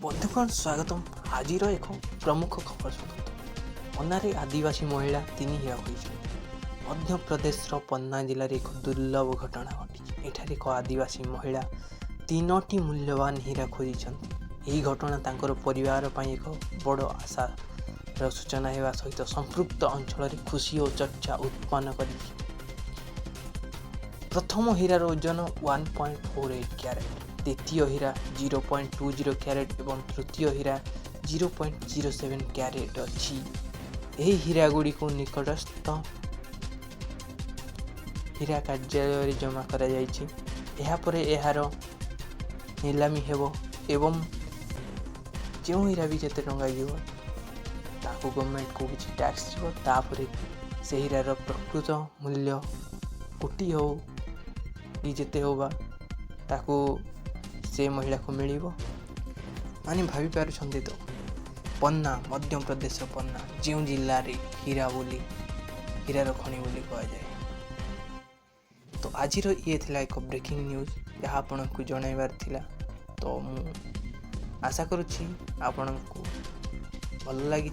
बंधुगण स्वागतम आज एक प्रमुख खबर शुणु। पन्नारे आदिवासी महिला 3 हीरा होती। मध्य प्रदेश पन्ना जिले एक दुर्लभ घटना घटी। एठार एक आदिवासी महिला 3टी मूल्यवान हीरा खोजी। यही घटना तांकर परिवार पर एक बड़ आशा सूचना होगा सहित संपृक्त अंचल खुशी और चर्चा उत्पन्न कर। प्रथम हीरार ओजन 1.48 क्यारेट, द्वितीय हीरा 0.20 क्यारेट और तृतीय हीरा 0.07 क्यारेट अच्छी। यही हीरा गुड़ी को निकटस्थ हीरा कार्यालय जमा कर यार नीलामी हेबो एवं जो हीरा भी जिते टंका ताको गवर्नमेंट को किसी टैक्स तापर से हीरार प्रकृत मूल्य कोटी हो कि जिते होगा ताको से महिला को मिल माने भावी पारुछंती। तो पन्ना मध्य प्रदेश पन्ना जो जिले में हीरा बोली हीरार खनि बोली कह जाए। तो आज ये थिला एक ब्रेकिंग न्यूज जहाँ आपण को जनइबार थिला। तो मु आशा करुच्ची आपण को भल लगी।